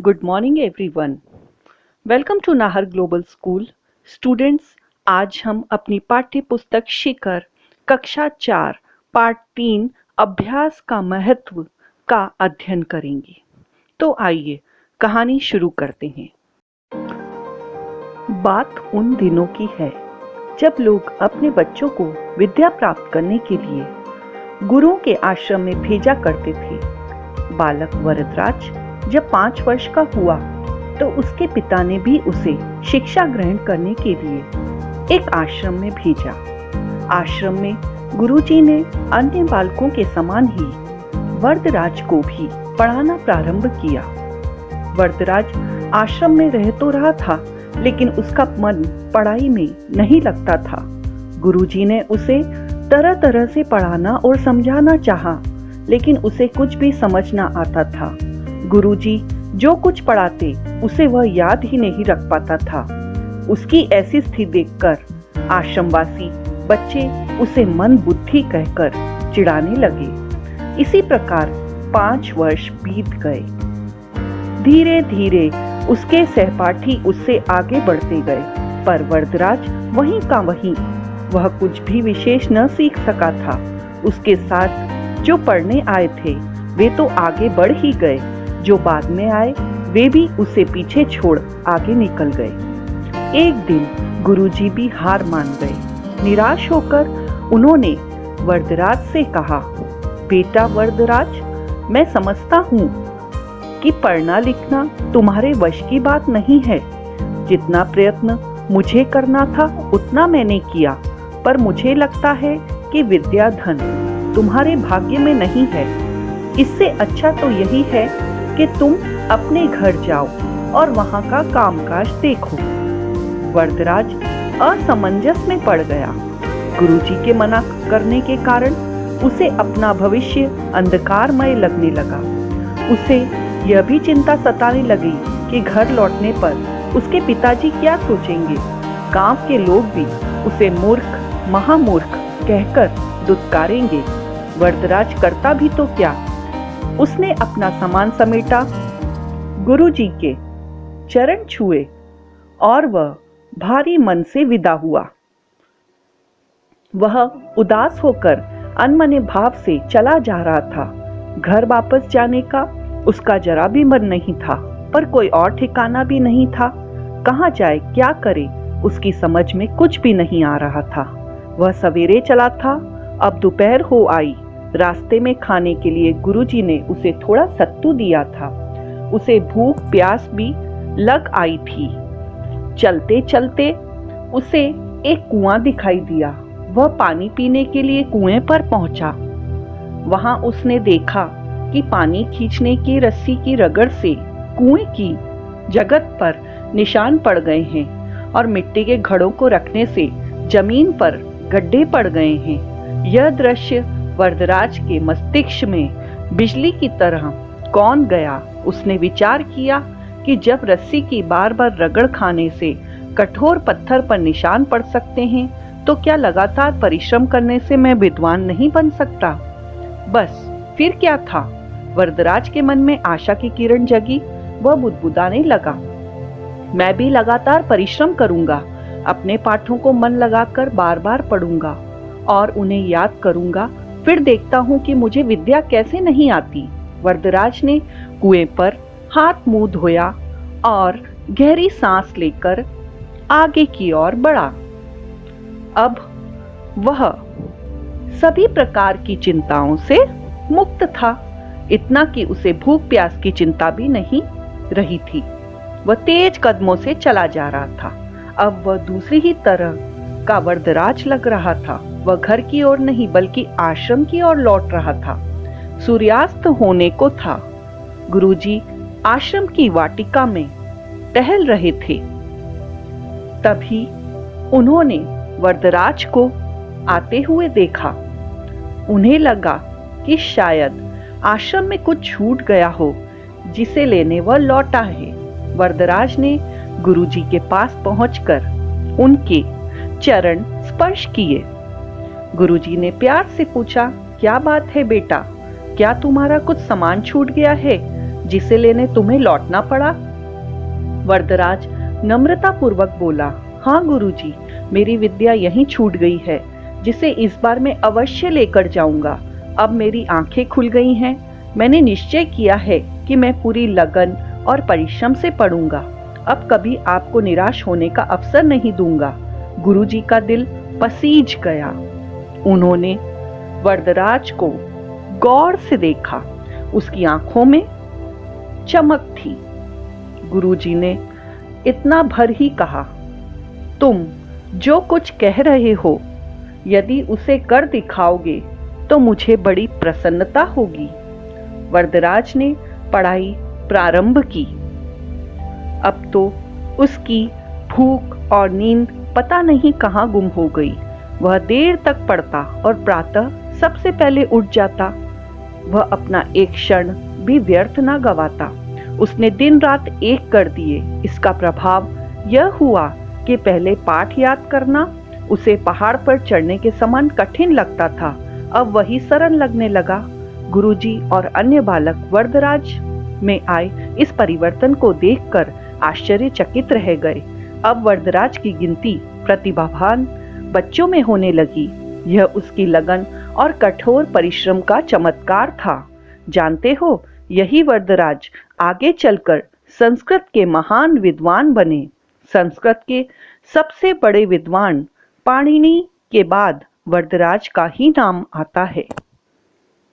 Good morning everyone. Welcome to Nahar global school. Students, आज हम अपनी पाठ्य पुस्तक शिखर कक्षा 4 पाठ 3 अभ्यास का महत्व का अध्ययन करेंगे। तो आइए कहानी शुरू करते हैं। बात उन दिनों की है जब लोग अपने बच्चों को विद्या प्राप्त करने के लिए गुरुओं के आश्रम में भेजा करते थे। बालक वरदराज जब 5 वर्ष का हुआ तो उसके पिता ने भी उसे शिक्षा ग्रहण करने के लिए एक आश्रम में भेजा। आश्रम में गुरुजी ने अन्य बालकों के समान ही वरदराज को भी पढ़ाना प्रारंभ किया। वरदराज आश्रम में रह तो रहा था, लेकिन उसका मन पढ़ाई में नहीं लगता था। गुरुजी ने उसे तरह तरह से पढ़ाना और समझाना चाहा, लेकिन उसे कुछ भी समझ ना आता था। गुरुजी जो कुछ पढ़ाते उसे वह याद ही नहीं रख पाता था। उसकी ऐसी स्थिति देखकर आश्रमवासी बच्चे उसे मन बुद्धि कहकर चिढ़ाने लगे। इसी प्रकार 5 वर्ष बीत गए। धीरे धीरे उसके सहपाठी उससे आगे बढ़ते गए, पर वरदराज वहीं का वहीं। वह कुछ भी विशेष न सीख सका था। उसके साथ जो पढ़ने आए थे वे तो आगे बढ़ ही गए, जो बाद में आए वे भी उसे पीछे छोड़ आगे निकल गए। एक दिन गुरुजी भी हार मान गए। निराश होकर उन्होंने वरदराज से कहा, बेटा वरदराज, मैं समझता हूँ कि पढ़ना लिखना तुम्हारे वश की बात नहीं है। जितना प्रयत्न मुझे करना था उतना मैंने किया, पर मुझे लगता है कि विद्या धन तुम्हारे भाग्य में नहीं है। इससे अच्छा तो यही है कि तुम अपने घर जाओ और वहां का कामकाज देखो। वरदराज असमंजस में पड़ गया। गुरुजी के मना करने के कारण उसे अपना भविष्य अंधकारमय लगने लगा। उसे यह भी चिंता सताने लगी कि घर लौटने पर उसके पिताजी क्या सोचेंगे। गांव के लोग भी उसे मूर्ख, महामूर्ख कहकर दुत्कारेंगे। वरदराज करता भी तो क्या। उसने अपना सामान समेटा, गुरुजी के चरण छुए और वह भारी मन से विदा हुआ। वह उदास होकर अनमने भाव से चला जा रहा था। घर वापस जाने का उसका जरा भी मन नहीं था, पर कोई और ठिकाना भी नहीं था। कहाँ जाए, क्या करे, उसकी समझ में कुछ भी नहीं आ रहा था। वह सवेरे चला था, अब दोपहर हो आई। रास्ते में खाने के लिए गुरुजी ने उसे थोड़ा सत्तू दिया था। उसे भूख प्यास भी लग आई थी। चलते चलते उसे एक कुआं दिखाई दिया। वह पानी पीने के लिए कुएं पर पहुंचा। वहां उसने देखा कि पानी खींचने की रस्सी की रगड़ से कुएं की जगत पर निशान पड़ गए हैं और मिट्टी के घड़ों को रखने से जमीन पर गड्ढे पड़ गए हैं। यह दृश्य वरदराज के मस्तिष्क में बिजली की तरह कौन गया। उसने विचार किया कि जब रस्सी की बार बार रगड़ खाने से कठोर पत्थर पर निशान पड़ सकते हैं, तो क्या लगातार परिश्रम करने से मैं विद्वान नहीं बन सकता। बस फिर क्या था। वरदराज के मन में आशा की किरण जगी। वह बुदबुदाने लगा, मैं भी लगातार परिश्रम करूंगा। अपने पाठों को मन लगाकर बार बार पढ़ूंगा और उन्हें याद करूंगा। फिर देखता हूं कि मुझे विद्या कैसे नहीं आती। वरदराज ने कुएं पर हाथ मुंह धोया और गहरी सांस लेकर आगे की ओर बढ़ा। अब वह सभी प्रकार की चिंताओं से मुक्त था। इतना कि उसे भूख प्यास की चिंता भी नहीं रही थी। वह तेज कदमों से चला जा रहा था। अब वह दूसरी ही तरह का वरदराज लग रहा था। वह घर की ओर नहीं बल्कि आश्रम की ओर लौट रहा था। सूर्यास्त होने को था। गुरुजी आश्रम की वाटिका में टहल रहे थे। तभी उन्होंने वरदराज को आते हुए देखा। उन्हें लगा कि शायद आश्रम में कुछ छूट गया हो, जिसे लेने वह लौटा है। वरदराज ने गुरुजी के पास पहुंचकर उनके चरण स्पर्श किए। गुरुजी ने प्यार से पूछा, क्या बात है बेटा, क्या तुम्हारा कुछ सामान छूट गया है जिसे लेने तुम्हें लौटना पड़ा? वरदराज नम्रता पूर्वक बोला, हाँ गुरुजी, मेरी विद्या यहीं छूट गई है, जिसे इस बार मैं अवश्य लेकर जाऊंगा। अब मेरी आंखें खुल गई हैं। मैंने निश्चय किया है कि मैं पूरी लगन और परिश्रम से पढ़ूंगा। अब कभी आपको निराश होने का अवसर नहीं दूंगा। गुरुजी का दिल पसीज गया। उन्होंने वरदराज को गौर से देखा। उसकी आंखों में चमक थी। गुरुजी ने इतना भर ही कहा, तुम जो कुछ कह रहे हो, यदि उसे कर दिखाओगे तो मुझे बड़ी प्रसन्नता होगी। वरदराज ने पढ़ाई प्रारंभ की। अब तो उसकी भूख और नींद पता नहीं कहाँ गुम हो गई। वह देर तक पढ़ता और प्रातः सबसे पहले उठ जाता। वह अपना एक क्षण भी व्यर्थ न गवाता। उसने दिन रात एक कर दिए। इसका प्रभाव यह हुआ कि पहले पाठ याद करना उसे पहाड़ पर चढ़ने के समान कठिन लगता था, अब वही सरल लगने लगा। गुरुजी और अन्य बालक वरदराज में आए इस परिवर्तन को देखकर आश्चर्यचकित रह गए। अब वरदराज की गिनती प्रतिभावान बच्चों में होने लगी। यह उसकी लगन और कठोर परिश्रम का चमत्कार था। जानते हो, यही वरदराज आगे चलकर संस्कृत के महान विद्वान बने। संस्कृत के सबसे बड़े विद्वान पाणिनि के बाद वरदराज का ही नाम आता है।